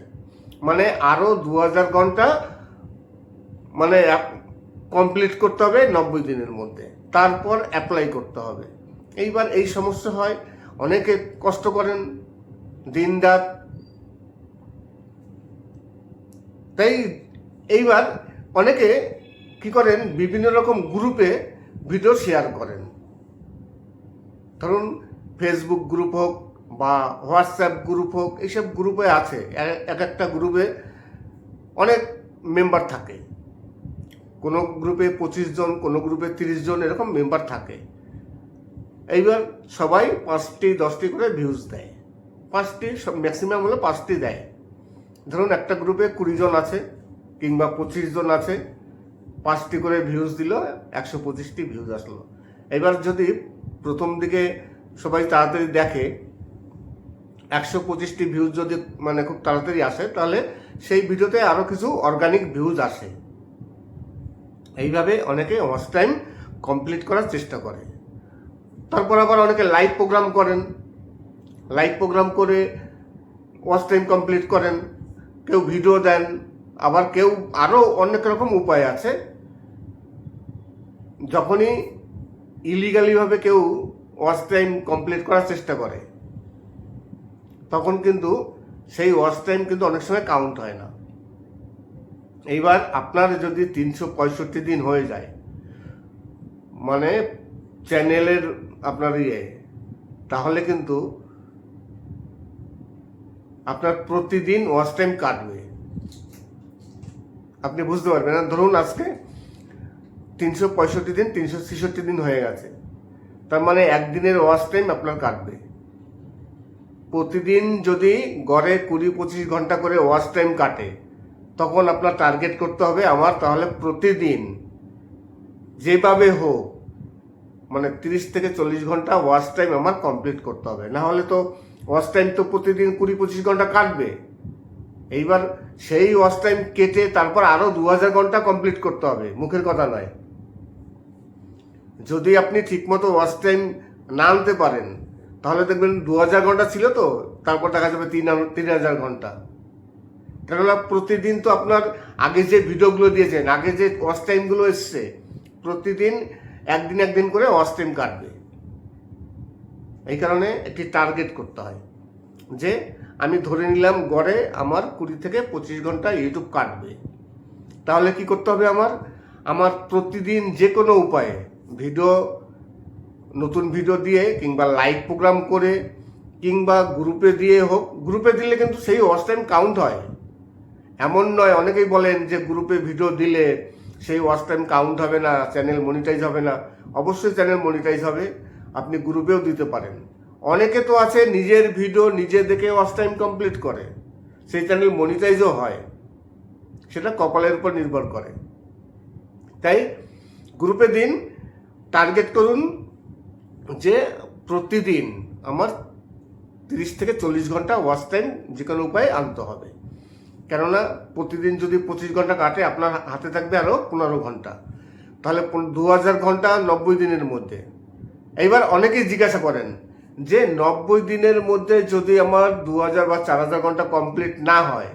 আরও 2000 ঘন্টা কমপ্লিট করতে হবে 90 দিনের মধ্যে, তারপর অ্যাপ্লাই করতে হবে। এইবার এই সমস্যা হয়, অনেকে কষ্ট করেন দিন রাত। তাই এইবার অনেকে কি করেন, বিভিন্ন রকম গ্রুপে ভিডিও শেয়ার করেন। ধরুন ফেসবুক গ্রুপ হোক বা হোয়াটসঅ্যাপ গ্রুপ হোক, এইসব গ্রুপে আছে, এক একটা গ্রুপে অনেক মেম্বার থাকে। কোনো গ্রুপে 25 জন, কোনো গ্রুপে 30 জন, এরকম মেম্বার থাকে। এইবার সবাই 5টি 10টি করে ভিউজ দেয়, 5টি, ম্যাক্সিমাম হলো 5টি দেয়। ধরুন একটা গ্রুপে 20 জন আছে কিংবা 25 জন আছে, 5টি করে ভিউজ দিল, 125টি ভিউজ আসলো। এবার যদি প্রথম দিকে সবাই তাড়াতাড়ি দেখে, 125টি ভিউজ যদি মানে খুব তাড়াতাড়ি আসে, তাহলে সেই ভিডিওতে আরও কিছু অর্গানিক ভিউজ আসে। এইভাবে অনেকে ওয়াচ টাইম কমপ্লিট করার চেষ্টা করে। তারপর আবার অনেকে লাইভ প্রোগ্রাম করেন, লাইভ প্রোগ্রাম করে ওয়াচ টাইম কমপ্লিট করেন, কেউ ভিডিও দেন, আবার কেউ আরও অনেক রকম উপায় আছে। যখনই ইলিগালিভাবে কেউ ওয়াচ টাইম কমপ্লিট করার চেষ্টা করে, তখন কিন্তু সেই ওয়াচ টাইম কিন্তু অনেক সময় কাউন্ট হয় না। এইবার আপনার যদি 365 দিন হয়ে যায়, মানে চ্যানেলের আপনার তাহলে কিন্তু আপনার প্রতিদিন ওয়াচ টাইম কাটবে, আপনি বুঝতে পারবেন না। ধরুন আজকে 365 দিন, 366 দিন হয়ে গেছে, তার মানে একদিনের ওয়াচ টাইম আপনার কাটবে। প্রতিদিন যদি গড়ে 20-25 ঘন্টা করে ওয়াচ টাইম কাটে, তখন আপনার টার্গেট করতে হবে আমার তাহলে প্রতিদিন যেভাবে হোক মানে 30 থেকে 40 ঘন্টা ওয়াচ টাইম আমার কমপ্লিট করতে হবে। না হলে তো ওয়াচ টাইম তো প্রতিদিন 20-25 ঘন্টা কাটবে। এইবার সেই ওয়াচ টাইম কেটে তারপর আরও 2000 ঘন্টা কমপ্লিট করতে হবে, মুখের কথা নয়। যদি আপনি ঠিকমতো ওয়াচ টাইম না আনতে পারেন, তাহলে দেখবেন 2000 ঘন্টা ছিল তো, তারপর দেখা যাবে 3000 ঘন্টা। কেননা প্রতিদিন তো আপনার আগে যে ভিডিওগুলো দিয়েছেন, আগে যে ওয়াচ টাইমগুলো এসছে, প্রতিদিন একদিন করে ওয়াচ টাইম কাটবে। এই কারণে একটি টার্গেট করতে হয় যে আমি ধরে নিলাম গড়ে আমার 20 থেকে 25 ঘন্টা ইউটিউব কাটবে। তাহলে কি করতে হবে আমার প্রতিদিন যে কোনো উপায়ে ভিডিও, নতুন ভিডিও দিয়ে কিংবা লাইভ প্রোগ্রাম করে কিংবা গ্রুপে দিয়ে হোক, গ্রুপে দিলে কিন্তু সেই ওয়াচ টাইম কাউন্ট হয়। এমন নয়, অনেকেই বলেন যে গ্রুপে ভিডিও দিলে সেই ওয়াচ টাইম কাউন্ট হবে না, চ্যানেল মনিটাইজ হবে না। অবশ্যই চ্যানেল মনিটাইজ হবে, আপনি গ্রুপেও দিতে পারেন। অনেকে তো আছে নিজের ভিডিও নিজে দেখে ওয়াচ টাইম কমপ্লিট করে, সেই চ্যানেল মনিটাইজও হয়, সেটা কপালের উপর নির্ভর করে। তাই গ্রুপে দিন, টার্গেট করুন যে প্রতিদিন আমার 30 থেকে 40 ঘন্টা ওয়াচ টাইম যে কোনো উপায়ে আনতে হবে। কেননা প্রতিদিন যদি 25 ঘন্টা কাটে, আপনার হাতে থাকবে আরও 15 ঘন্টা, তাহলে 2000 ঘন্টা 90 দিনের মধ্যে। এইবার অনেকেই জিজ্ঞাসা করেন যে 90 দিনের মধ্যে যদি আমার 2000 বা 4000 ঘন্টা কমপ্লিট না হয়,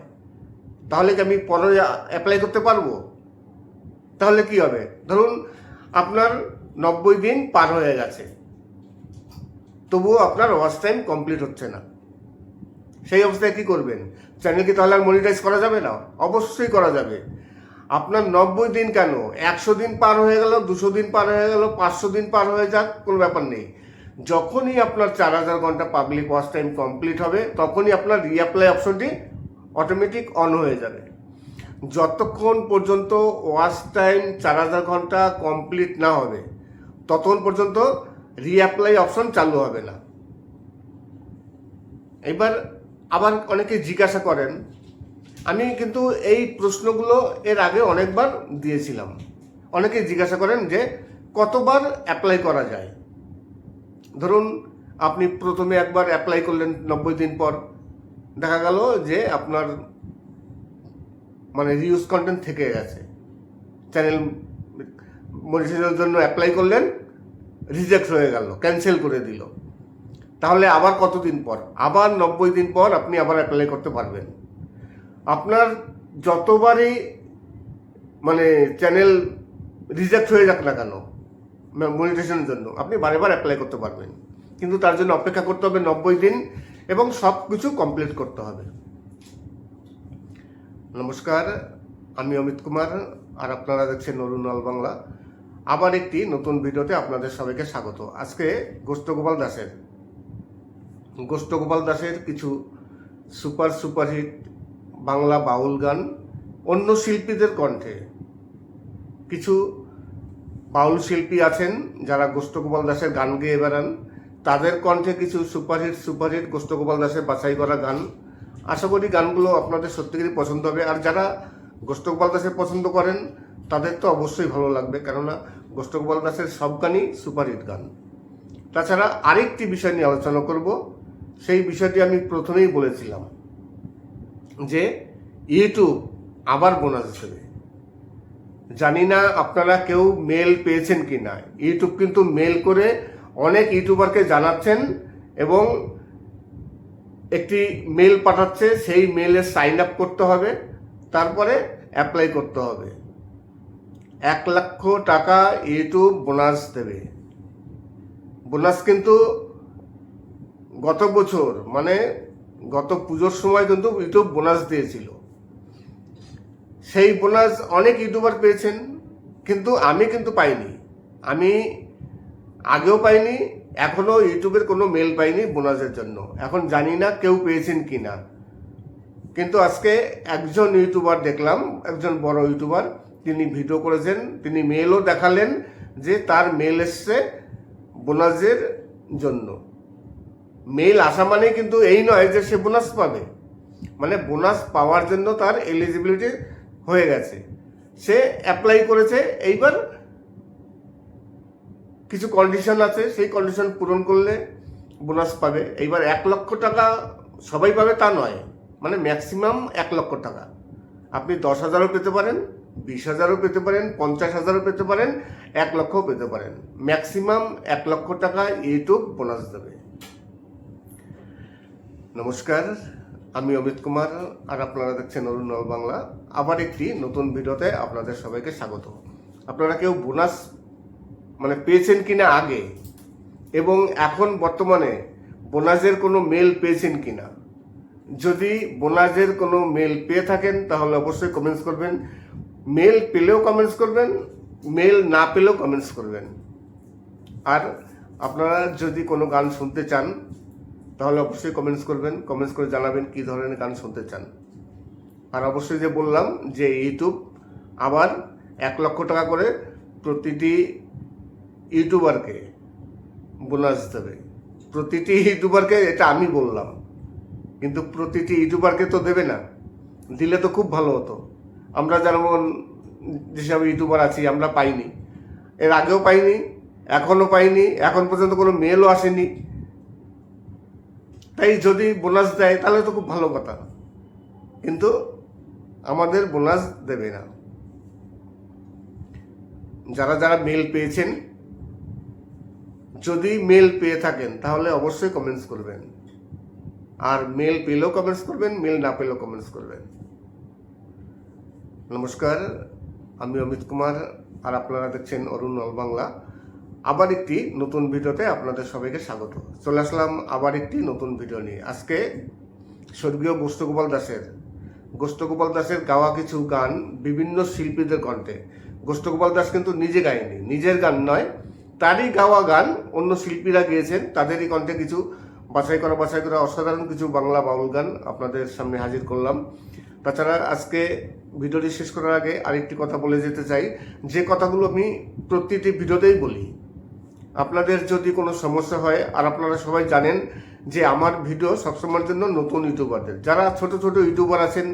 তাহলে কি আমি পরে অ্যাপ্লাই করতে পারবো? তাহলে কি হবে? ধরুন আপনার 90 দিন পার হয়ে গেছে, তবুও আপনার ওয়াচ টাইম কমপ্লিট হচ্ছে না। সেই অবস্থায় কি করবেন? চ্যানেল কি তাহলে আর মনিটাইজ করা যাবে না? অবশ্যই করা যাবে। আপনার 90 দিন কেন, 100 দিন পার হয়ে গেল, 200 দিন পার হয়ে গেল, 500 দিন পার হয়ে যাক, কোনো ব্যাপার নেই। যখনই আপনার 4000 ঘন্টা পাবলিক ওয়াচ টাইম কমপ্লিট হবে, তখনই আপনার রিঅ্যাপ্লাই অপশনটি অটোমেটিক অন হয়ে যাবে। যতক্ষণ পর্যন্ত ওয়াচ টাইম 4000 ঘন্টা কমপ্লিট না হবে, ততক্ষণ পর্যন্ত রিঅ্যাপ্লাই অপশন চালু হবে না। এবার আবার অনেকে জিজ্ঞাসা করেন, আমি কিন্তু এই প্রশ্নগুলো এর আগে অনেকবার দিয়েছিলাম। অনেকে জিজ্ঞাসা করেন যে কতবার অ্যাপ্লাই করা যায়। ধরুন আপনি প্রথমে একবার অ্যাপ্লাই করলেন, 90 দিন পর দেখা গেল যে আপনার মানে রিউজ কন্টেন্ট থেকে গেছে, চ্যানেল মনিটাইজেশনের জন্য অ্যাপ্লাই করলেন, রিজেক্ট হয়ে গেল, ক্যান্সেল করে দিল। তাহলে আবার কতদিন পর? আবার 90 দিন পর আপনি আবার অ্যাপ্লাই করতে পারবেন। আপনার যতবারই মানে চ্যানেল রিজেক্ট হয়ে যাক না কেন মনিটাইজেশনের জন্য, আপনি বারেবার অ্যাপ্লাই করতে পারবেন। কিন্তু তার জন্য অপেক্ষা করতে হবে 90 দিন এবং সব কিছু কমপ্লিট করতে হবে। নমস্কার, আমি অমিত কুমার, আর আপনারা দেখছেন অরুণ অল বাংলা। আবার একটি নতুন ভিডিওতে আপনাদের সবাইকে স্বাগত। আজকে গোষ্ঠগোপাল দাসের কিছু সুপারহিট বাংলা বাউল গান অন্য শিল্পীদের কণ্ঠে। কিছু বাউল শিল্পী আছেন যারা গোষ্ঠগোপাল দাসের গান গেয়ে বেড়ান, তাদের কণ্ঠে কিছু সুপারহিট গোষ্ঠগোপাল দাসের বাছাই করা গান। আশা করি গানগুলো আপনাদের সত্যিকারই পছন্দ হবে। আর যারা গোষ্ঠগোপাল দাসের পছন্দ করেন তাদের তো অবশ্যই ভালো লাগবে, কেননা গোষ্ঠগোপাল দাসের সব গানই সুপারহিট গান। তাছাড়া আরেকটি বিষয় নিয়ে আলোচনা করব। সেই বিষয়টি আমি প্রথমেই বলেছিলাম যে ইউটিউব আবার বোনাস দেবে। জানি না আপনারা কেউ মেল পেয়েছেন কি না। ইউটিউব কিন্তু মেল করে অনেক ইউটিউবারকে জানাচ্ছেন এবং একটি মেল পাঠাচ্ছে, সেই মেলে সাইন আপ করতে হবে, তারপরে অ্যাপ্লাই করতে হবে। 1 লক্ষ টাকা ইউটিউব বোনাস দেবে। বোনাস কিন্তু গত বছর মানে গত পুজোর সময় কিন্তু ইউটিউব বোনাস দিয়েছিল। সেই বোনাস অনেক ইউটিউবার পেয়েছেন, কিন্তু আমি কিন্তু পাইনি। আমি আগেও পাইনি, এখনো ইউটিউবের কোনো মেল পাইনি বোনাসের জন্য। এখন জানি না কেউ পেয়েছেন কি না, কিন্তু আজকে একজন ইউটিউবার দেখলাম, একজন বড় ইউটিউবার, তিনি ভিডিও করেছেন, তিনি মেলও দেখালেন যে তার মেল এসছে বোনাসের জন্য। মেল আসা মানে কিন্তু এই নয় যে সে বোনাস পাবে, মানে বোনাস পাওয়ার জন্য তার এলিজিবিলিটি হয়ে গেছে, সে অ্যাপ্লাই করেছে। এইবার কিছু কন্ডিশন আছে, সেই কন্ডিশন পূরণ করলে বোনাস পাবে। এইবার 1 লক্ষ টাকা সবাই পাবে তা নয়, মানে ম্যাক্সিমাম 1 লক্ষ টাকা। আপনি 10,000ও পেতে পারেন, 20,000ও পেতে পারেন, 50,000ও পেতে পারেন, 1 লক্ষও পেতে পারেন। ম্যাক্সিমাম 1 লক্ষ টাকা ইউটিউব বোনাস দেবে। নমস্কার, আমি অমিত কুমার, আর আপনারা দেখছেন অরুণ অল বাংলা। আবার একটি নতুন ভিডিওতে আপনাদের সবাইকে স্বাগত। আপনারা কেউ বোনাস মানে পেয়েছেন কিনা আগে, এবং এখন বর্তমানে বোনাসের কোনো মেল পেয়েছেন কিনা? যদি বোনাসের কোনো মেল পেয়ে থাকেন তাহলে অবশ্যই কমেন্টস করবেন। মেল পেলেও কমেন্টস করবেন, মেল না পেলেও কমেন্টস করবেন। আর আপনারা যদি কোনো গান শুনতে চান তাহলে অবশ্যই কমেন্টস করবেন, কমেন্টস করে জানাবেন কী ধরনের গান শুনতে চান। আর অবশ্যই যে বললাম যে ইউটিউব আবার 1 লক্ষ টাকা করে প্রতিটি ইউটিউবারকে বোনাস দেবে। প্রতিটি ইউটিউবারকে, এটা আমি বললাম, কিন্তু প্রতিটি ইউটিউবারকে তো দেবে না। দিলে তো খুব ভালো হতো। আমরা যেমন যেসব ইউটিউবার আছি আমরা পাইনি, এর আগেও পাইনি, এখনও পাইনি, এখন পর্যন্ত কোনো মেলও আসেনি। তাই যদি বোনাস দেয় তাহলে তো খুব ভালো কথা, কিন্তু আমাদের বোনাস দেবে না। যারা যারা মেল পেয়েছেন, যদি মেল পেয়ে থাকেন তাহলে অবশ্যই কমেন্টস করবেন। আর মেল পেলেও কমেন্টস করবেন, মেল না পেলেও কমেন্টস করবেন। নমস্কার, আমি অমিত কুমার, আর আপনারা দেখছেন অরুণ অল বাংলা। আবার একটি নতুন ভিডিওতে আপনাদের সবাইকে স্বাগত। চলে আসলাম আবার একটি নতুন ভিডিও নিয়ে। আজকে স্বর্গীয় গোষ্ঠগোপাল দাসের গাওয়া কিছু গান বিভিন্ন শিল্পীদের কণ্ঠে। গোষ্ঠগোপাল দাস কিন্তু নিজে গায়নি, নিজের গান নয়, তারই গাওয়া গান অন্য শিল্পীরা গেয়েছেন, তাদেরই কণ্ঠে কিছু বাছাই করা অসাধারণ কিছু বাংলা বাউল গান আপনাদের সামনে হাজির করলাম। তাছাড়া আজকে ভিডিওটি শেষ করার আগে আরেকটি কথা বলে যেতে চাই, যে কথাগুলো আমি প্রতিটি ভিডিওতেই বলি। আপনাদের যদি কোনো সমস্যা হয়, আর আপনারা সবাই জানেন যে আমার ভিডিও সবসময়ের জন্য নতুন ইউটিউবারদের, যারা ছোট ছোট ইউটিউবার আছেন,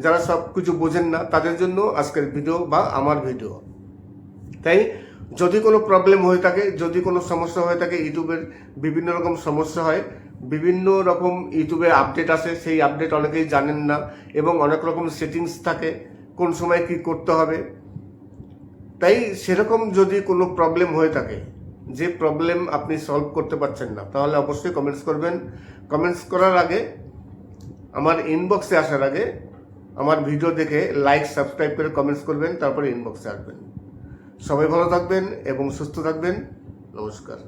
যারা সব কিছু বোঝেন না, তাদের জন্য আজকের ভিডিও বা আমার ভিডিও। তাই যদি কোনো প্রবলেম হয়ে থাকে, যদি কোনো সমস্যা হয়ে থাকে, ইউটিউবের বিভিন্ন রকম সমস্যা হয়, বিভিন্ন রকম ইউটিউবে আপডেট আসে, সেই আপডেট অনেকেই জানেন না, এবং অনেক রকম সেটিংস থাকে কোন সময় কি করতে হবে। তাই সেরকম যদি কোনো প্রবলেম হয়ে থাকে, যে প্রবলেম আপনি সলভ করতে পারছেন না, তাহলে অবশ্যই কমেন্টস করবেন। কমেন্টস করার আগে, আমার ইনবক্সে আসার আগে, আমার ভিডিও দেখে লাইক সাবস্ক্রাইব করে কমেন্টস করবেন, তারপরে ইনবক্সে আসবেন। সবাই ভালো থাকবেন এবং সুস্থ থাকবেন। নমস্কার।